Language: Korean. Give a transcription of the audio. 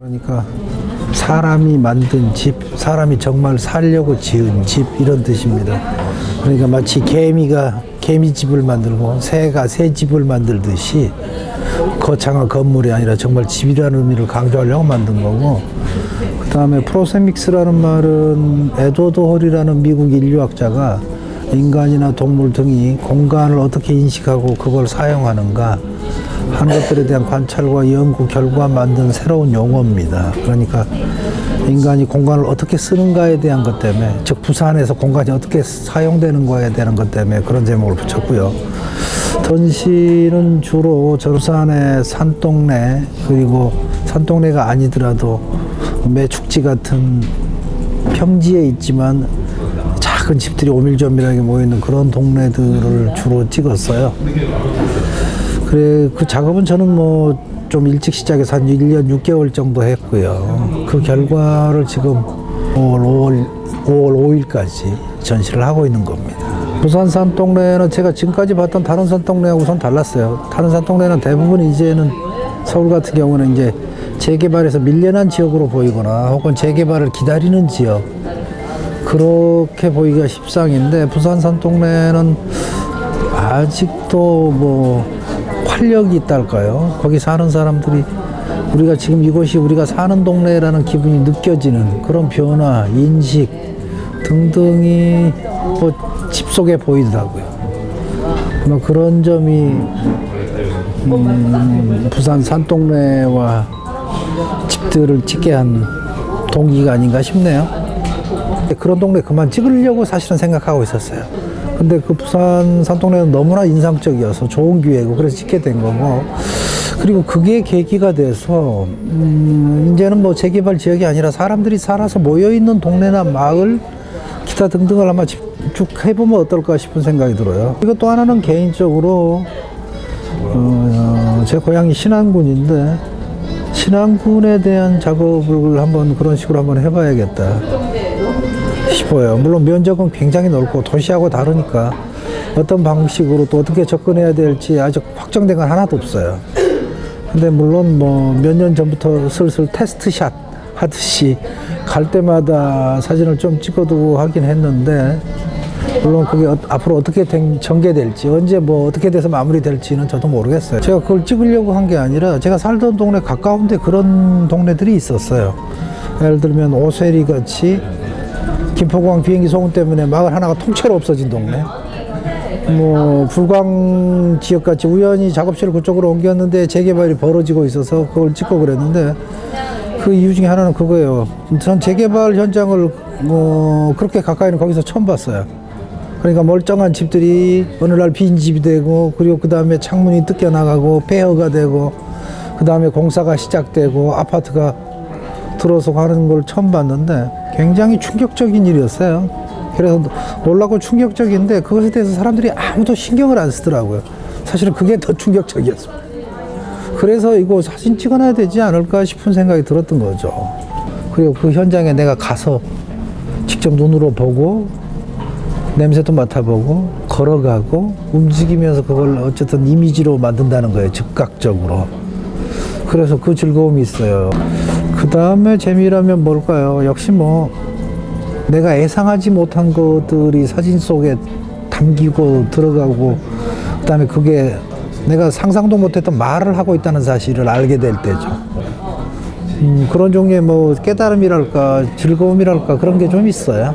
그러니까 사람이 만든 집, 사람이 정말 살려고 지은 집 이런 뜻입니다. 그러니까 마치 개미가 개미집을 만들고 새가 새집을 만들듯이 거창한 건물이 아니라 정말 집이라는 의미를 강조하려고 만든 거고, 그 다음에 프로셈믹스라는 말은 에드워드 홀이라는 미국 인류학자가 인간이나 동물 등이 공간을 어떻게 인식하고 그걸 사용하는가 하는 것들에 대한 관찰과 연구 결과 만든 새로운 용어입니다. 그러니까 인간이 공간을 어떻게 쓰는가에 대한 것 때문에, 즉 부산에서 공간이 어떻게 사용되는 거에 대한 것 때문에 그런 제목을 붙였고요. 전시는 주로 부산의 산동네, 그리고 산동네가 아니더라도 매축지 같은 평지에 있지만 작은 집들이 오밀조밀하게 모여있는 그런 동네들을 주로 찍었어요. 그래, 그 작업은 저는 뭐 좀 일찍 시작해서 한 1년 6개월 정도 했고요. 그 결과를 지금 5월 5일까지 전시를 하고 있는 겁니다. 부산 산동네는 제가 지금까지 봤던 다른 산동네하고선 달랐어요. 다른 산동네는 대부분 이제는 서울 같은 경우는 이제 재개발에서 밀려난 지역으로 보이거나 혹은 재개발을 기다리는 지역, 그렇게 보이기가 십상인데, 부산 산동네는 아직도 뭐 활력이 있달까요? 거기 사는 사람들이 우리가 지금 이곳이 우리가 사는 동네라는 기분이 느껴지는 그런 변화, 인식 등등이 뭐 집 속에 보이더라고요. 뭐 그런 점이 부산 산동네와 집들을 찍게 한 동기가 아닌가 싶네요. 그런 동네 그만 찍으려고 사실은 생각하고 있었어요. 근데 그 부산 산동네는 너무나 인상적이어서 좋은 기회고 그래서 찍게 된 거고, 그리고 그게 계기가 돼서 이제는 뭐 재개발 지역이 아니라 사람들이 살아서 모여있는 동네나 마을 기타 등등을 아마 쭉 해보면 어떨까 싶은 생각이 들어요. 그리고 또 하나는 개인적으로 제 고향이 신안군인데 신안군에 대한 작업을 한번 그런 식으로 한번 해봐야겠다 싶어요. 물론 면적은 굉장히 넓고 도시하고 다르니까 어떤 방식으로 또 어떻게 접근해야 될지 아직 확정된 건 하나도 없어요. 근데 물론 뭐 몇 년 전부터 슬슬 테스트샷 하듯이 갈 때마다 사진을 좀 찍어두고 하긴 했는데, 물론 그게 앞으로 어떻게 전개될지, 언제 뭐 어떻게 돼서 마무리될지는 저도 모르겠어요. 제가 그걸 찍으려고 한 게 아니라 제가 살던 동네 가까운데 그런 동네들이 있었어요. 예를 들면 오세리 같이 김포공항 비행기 소음 때문에 마을 하나가 통째로 없어진 동네, 뭐 불광 지역같이 우연히 작업실을 그쪽으로 옮겼는데 재개발이 벌어지고 있어서 그걸 찍고 그랬는데, 그 이유 중에 하나는 그거예요. 전 재개발 현장을 뭐 그렇게 가까이는 거기서 처음 봤어요. 그러니까 멀쩡한 집들이 어느 날 빈 집이 되고, 그리고 그 다음에 창문이 뜯겨나가고 폐허가 되고, 그 다음에 공사가 시작되고 아파트가 들어서 가는 걸 처음 봤는데 굉장히 충격적인 일이었어요. 그래서 놀랍고 충격적인데 그것에 대해서 사람들이 아무도 신경을 안 쓰더라고요. 사실은 그게 더 충격적이었습니다. 그래서 이거 사진 찍어놔야 되지 않을까 싶은 생각이 들었던 거죠. 그리고 그 현장에 내가 가서 직접 눈으로 보고 냄새도 맡아보고 걸어가고 움직이면서 그걸 어쨌든 이미지로 만든다는 거예요, 즉각적으로. 그래서 그 즐거움이 있어요. 그 다음에 재미라면 뭘까요? 역시 뭐 내가 예상하지 못한 것들이 사진 속에 담기고 들어가고, 그 다음에 그게 내가 상상도 못했던 말을 하고 있다는 사실을 알게 될 때죠. 그런 종류의 뭐 깨달음이랄까 즐거움이랄까 그런 게 좀 있어요.